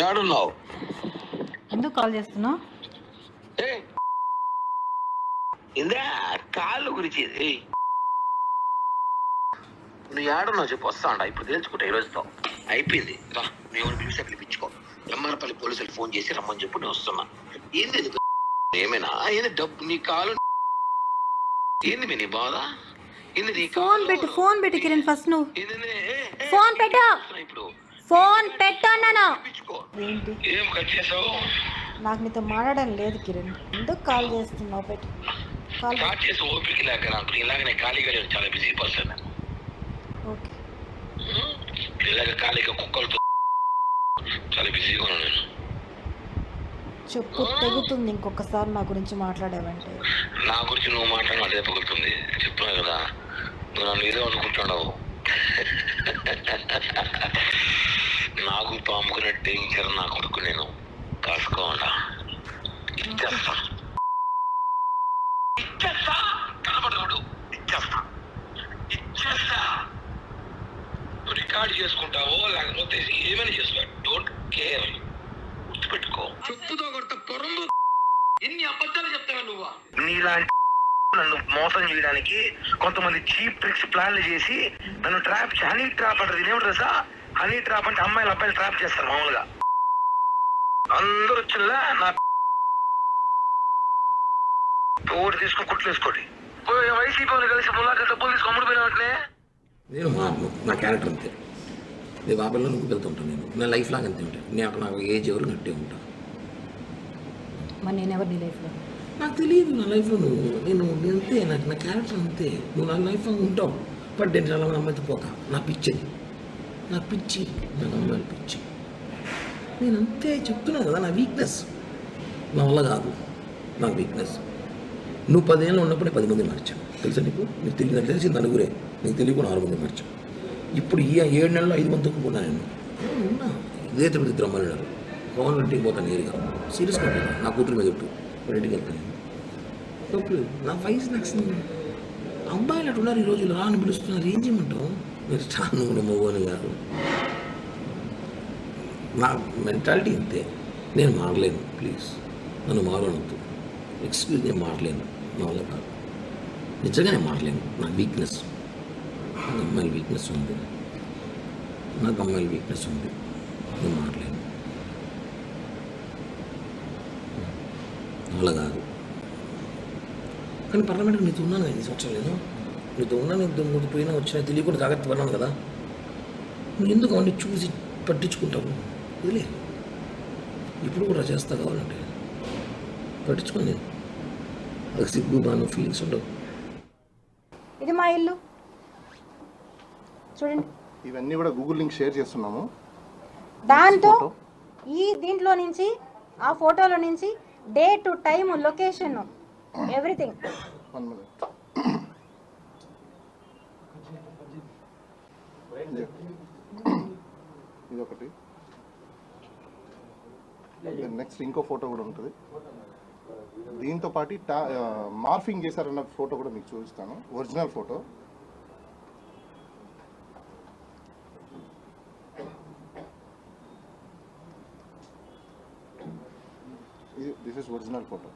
ఏడున్నావు? ఎందుకు కాల్ చేస్తున్నావు? ఇందా కాళ్ళు గురించి నువ్వు ఏడున్నావు చెప్పు, వస్తా అంట. ఇప్పుడు తెలుసుకుంటా ఈ రోజుతో అయిపోయింది. రా, మేము పిలిచి పిలిపించుకో. ఎమ్మారపల్లి పోలీసులు ఫోన్ చేసి రమ్మని చెప్పు, నేను వస్తున్నా. ఏంది ఏమైనా? ఏంది డబ్బు నీ కాలు? ఏంది నీ బాధ? ఏంది నీ ఫోన్ పెట్టు, ఫోన్ పెట్టు కిరణ్. ఫస్ట్ నువ్వు ఫోన్ పెట్టు. ఇప్పుడు ఫోన్ పెట్టు అన్నాను. ఏంటి ఏం కట్ చేసావు? నాకు నీతో మాట్లాడడం లేదు కిరణ్. ఎందుకు కాల్ చేస్తున్నావు? పెట్టు. కాల్ స్టార్ట్ చేసి ఓపిక లేక నాకు ఇలాగ నేను ఖాళీగా లేను, చాలా బిజీ పర్సన్. ఓకే. ఇలాగ ఖాళీగా కుక్కలతో చాలా బిజీగా ఉన్నాను నేను. చెప్పు, తెగుతుంది ఇంకొకసారి నా గురించి మాట్లాడావంటే. నా గురించి నువ్వు మాట్లాడిన అదే పగులుతుంది. చెప్తున్నా కదా, నువ్వు నన్ను ఏదో అనుకుంటున్నావు. నాకు పాముకునే డేంజర్ నా కొడుకు. నేను కాసుకోవాలా? ఇచ్చేస్తా ఇచ్చేస్తా కనబడదు, ఇచ్చేస్తా ఇచ్చేస్తా. నువ్వు రికార్డ్ చేసుకుంటావో లేకపోతే ఏమైనా చేసుకో, డోంట్ కేర్. గుర్తుపెట్టుకో, చెప్పుతో కొడత పొరంలో ఎన్ని అబద్ధాలు చెప్తావా నువ్వు? నీలాంటి నన్ను మోసం చేయడానికి కొంతమంది చీప్ ట్రిక్స్ ప్లాన్లు చేసి నన్ను ట్రాప్, హనీ ట్రాప్ అంటారు. ఇదేమిటి తెలుసా? హనీ ట్రాప్ అంటే అమ్మాయిలు అబ్బాయిలు ట్రాప్ చేస్తారు మామూలుగా. అందరూ వచ్చిందా నా ఓటు తీసుకుని కుట్లు వేసుకోండి. వైసీపీ వాళ్ళు కలిసి ములాఖా డబ్బులు తీసుకుని అమ్ముడుపోయిన వాటినే. నేను నా క్యారెక్టర్ అంతే. నేను బాబాలో నువ్వు వెళ్తుంటాను. నేను నా లైఫ్ లాగా అంతే ఉంటాను. నాకు ఏజ్ ఎవరు నట్టే ఉంటాను. మరి నేను ఎవరు నీ లైఫ్లో? నాకు తెలియదు నా లైఫ్లో నువ్వు. నేను అంతే, నాకు నా క్యారెక్టర్ అంతే. నువ్వు నా లైఫ్లో ఉంటావు. బట్ నేను చాలా మంది అమ్మాయితో పోక నా పిచ్చి, నాకు పిచ్చి, నాకు అమ్మాయిలు పిచ్చి. నేను అంతే చెప్తున్నాను కదా, నా వీక్నెస్. నా వల్ల కాదు, నా వీక్నెస్. నువ్వు 10 ఏళ్ళు ఉన్నప్పుడే 10 మంది మార్చావు తెలుసా నీకు? నీకు తెలియదు, తెలిసి నలుగురే, నీకు తెలియకుండా 6 మంది మార్చావు. ఇప్పుడు ఈ 7 నెలల్లో 5 మంది తొక్కున్నా నేను. ఉన్నా ఇదే తిరుపతి తిరుమలన్నారు. పవన్ ఇంటికి పోతాను నేరుగా, సీరియస్గా ఉంటాను. నా కూతురు మీద చెప్పు, ఇంటికి వెళ్తాను. తప్పు నా వయసు నచ్చింది. అబ్బాయిలు అటు ఉన్నారు ఈ రోజులు. రాని పిలుస్తున్నారు, ఏం చేయమంటావు? మీరు చాను మోగోని కాదు. నా మెంటాలిటీ అంతే. నేను మారలేను, ప్లీజ్ నన్ను మారనొద్దు. ఎక్స్క్యూజ్, నేను మారలేను, నా వల్ల కాదు. నిజంగా నేను మారలేను. నా వీక్నెస్, నాకు అమ్మాయిల వీక్నెస్ ఉంది. నేను మారలేను, అలా కాదు. కానీ పర్లమెంట్కి నీతో ఉన్నాను, 5 సంవత్సరాలు లేదు నీతో ఉన్నాను. నువ్వు పోయినా వచ్చినా తెలియకుండా జాగ్రత్త పడినాను కదా. నువ్వు ఎందుకు అవన్నీ చూసి పట్టించుకుంటావు? వదిలే. ఇప్పుడు కూడా చేస్తా కావాలంటే పట్టించుకోండి. నేను అది సిగ్గు బాను ఫీలింగ్స్ ఉండవు. ఇది మా ఇల్లు చూడండి. ఇవన్నీ కూడా గూగుల్ లింక్ షేర్ చేస్తున్నాము. దాంతో దీంట్లో నుంచి, ఆ ఫోటోలో నుంచి day to time, location, everything. 1 minute. ఇది ఒకటి. నెక్స్ట్ ఇంకో ఫోటో కూడా ఉంటుంది. దీంతో పాటు మార్ఫింగ్ చేశారన్న ఫోటో కూడా మీకు చూపిస్తాను, original photo. This is original photo.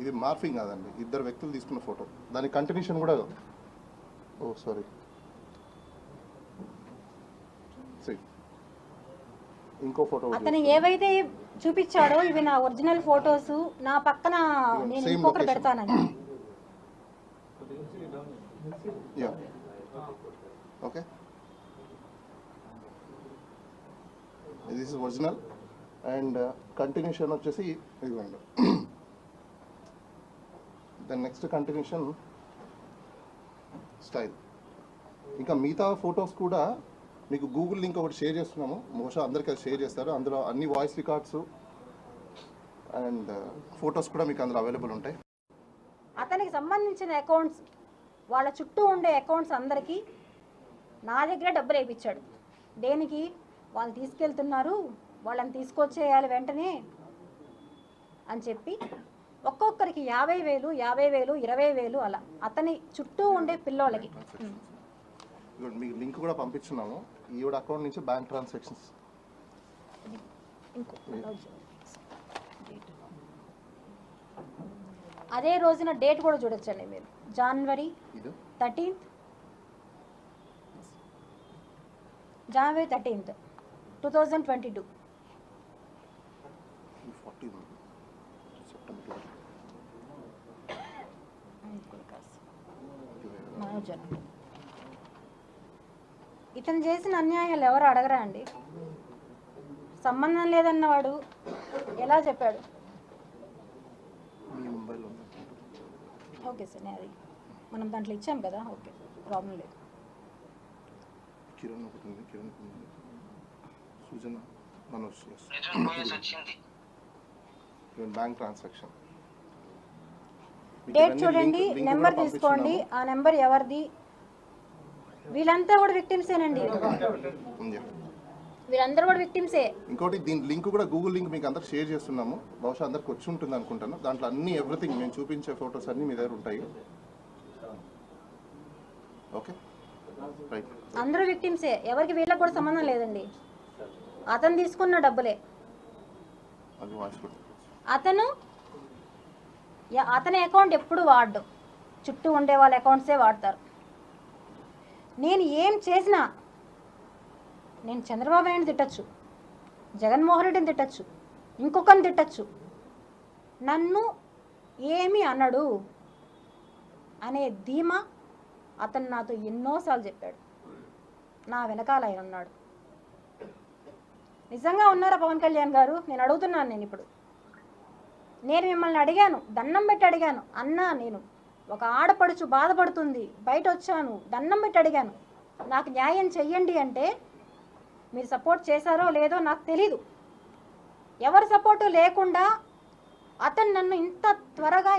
ఇది మార్ఫింగ్ కాదండి, 2 వ్యక్తులు తీసుకున్న ఫోటో. దాని కంటిన్యూషన్ కూడా, ఓ సారీ, ఇంకో ఫోటో. అతను ఏవైతే చూపించాడో ఇవి నా ఒరిజినల్ ఫోటోస్. నా పక్కన నేను ఇంకొకటి పెడతానని. Okay, this is original. And continuation వచ్చేసి ఇదిగోండి. దాని నెక్స్ట్ కంటిన్యూషన్ స్టైల్. ఇంకా మిగతా ఫొటోస్ కూడా మీకు గూగుల్ లింక్ ఒకటి షేర్ చేస్తున్నాము. బహుశా అందరికీ అది షేర్ చేస్తారు. అందులో అన్ని వాయిస్ రికార్డ్స్ అండ్ ఫొటోస్ కూడా మీకు అందులో అవైలబుల్ ఉంటాయి. అతనికి సంబంధించిన అకౌంట్స్, వాళ్ళ చుట్టూ ఉండే అకౌంట్స్ అందరికీ నా దగ్గర డబ్బులు వేయించాడు. దేనికి? వాళ్ళు తీసుకెళ్తున్నారు, వాళ్ళని తీసుకొచ్చేయాలి వెంటనే అని చెప్పి ఒక్కొక్కరికి 50,000, 50,000, 20,000 అలా అతని చుట్టూ ఉండే పిల్లోళ్ళకి. మీకు లింక్ కూడా పంపించున్నాము. ఈవిడ అకౌంట్ నుంచి బ్యాంక్ ట్రాన్సాక్షన్స్ ఇంకో అదే రోజున డేట్ కూడా చూడొచ్చండి మీరు, January 13th, January 13th, 2022. ఇతను చేసిన అన్యాయాలు ఎవరు అడగరా అండి? సంబంధం లేదన్నవాడు ఎలా చెప్పాడు? ఓకే సార్, నేను అది మనం దాంట్లో ఇచ్చాం కదా, ఓకే ప్రాబ్లం లేదు. కిరణ్ ఒకటి ఉంది, కిరణ్ సుజన మనోజ్ బ్యాంక్ ట్రాన్సాక్షన్ డేట్ చూడండి, నెంబర్ తీసుకోండి, ఆ నెంబర్ ఎవరిది? వీళ్ళంతా కూడా విక్టిమ్సేనండి, వీళ్ళందరూ కూడా విక్టిమ్సే. ఇంకోటి దీని లింక్ కూడా గూగుల్ లింక్ మీకు అందరికి షేర్ చేస్తున్నాము, బహుశా అందరికి వచ్చి ఉంటుంది అనుకుంటాను. దాంట్లో అన్ని ఎవ్రీథింగ్ మేము చూపించే ఫొటోస్ అన్ని మీ దగ్గర ఉంటాయి. ఓకే రైట్, అందరూ విక్టిమ్సే, ఎవరికి వీళ్ళకి కూడా సంబంధం లేదండి. అతను తీసుకున్న డబ్బులే, అతని అకౌంట్ ఎప్పుడు వాడడం, చుట్టూ ఉండే వాళ్ళ అకౌంట్సే వాడతారు. నేను ఏం చేసినా, నేను చంద్రబాబు నాయుడు తిట్టచ్చు, జగన్మోహన్ రెడ్డిని తిట్టచ్చు, ఇంకొకరిని తిట్టచ్చు, నన్ను ఏమీ అనడు అనే ధీమా అతను నాతో ఎన్నోసార్లు చెప్పాడు. నా వెనకాల ఆయన ఉన్నాడు. నిజంగా ఉన్నారా పవన్ కళ్యాణ్ గారు? నేను అడుగుతున్నాను. నేను మిమ్మల్ని అడిగాను, దండం పెట్టి అడిగాను, అన్నా నేను ఒక ఆడపడుచు బాధపడుతుంది, బయట వచ్చాను, దండం పెట్టి అడిగాను, నాకు న్యాయం చెయ్యండి అంటే మీరు సపోర్ట్ చేశారో లేదో నాకు తెలీదు. ఎవరి సపోర్టు లేకుండా అతను నన్ను ఇంత త్వరగా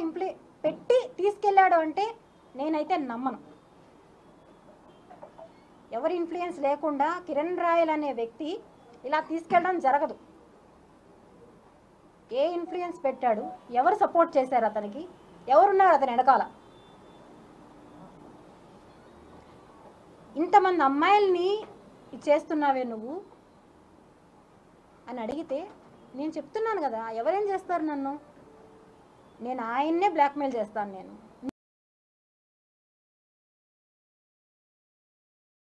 పెట్టి తీసుకెళ్ళాడు అంటే నేనైతే నమ్మను. ఎవరి ఇన్ఫ్లుయెన్స్ లేకుండా కిరణ్ రాయల్ అనే వ్యక్తి ఇలా తీసుకెళ్ళడం జరగదు. ఏ ఇన్ఫ్లుయెన్స్ పెట్టాడు? ఎవరు సపోర్ట్ చేశారు అతనికి? ఎవరున్నారు అతని వెనకాల? ఇంతమంది అమ్మాయిల్ని చేస్తున్నావే నువ్వు అని అడిగితే నేను చెప్తున్నాను కదా, ఎవరేం చేస్తారు నన్ను? నేను ఆయన్నే బ్లాక్మెయిల్ చేస్తాను. నేను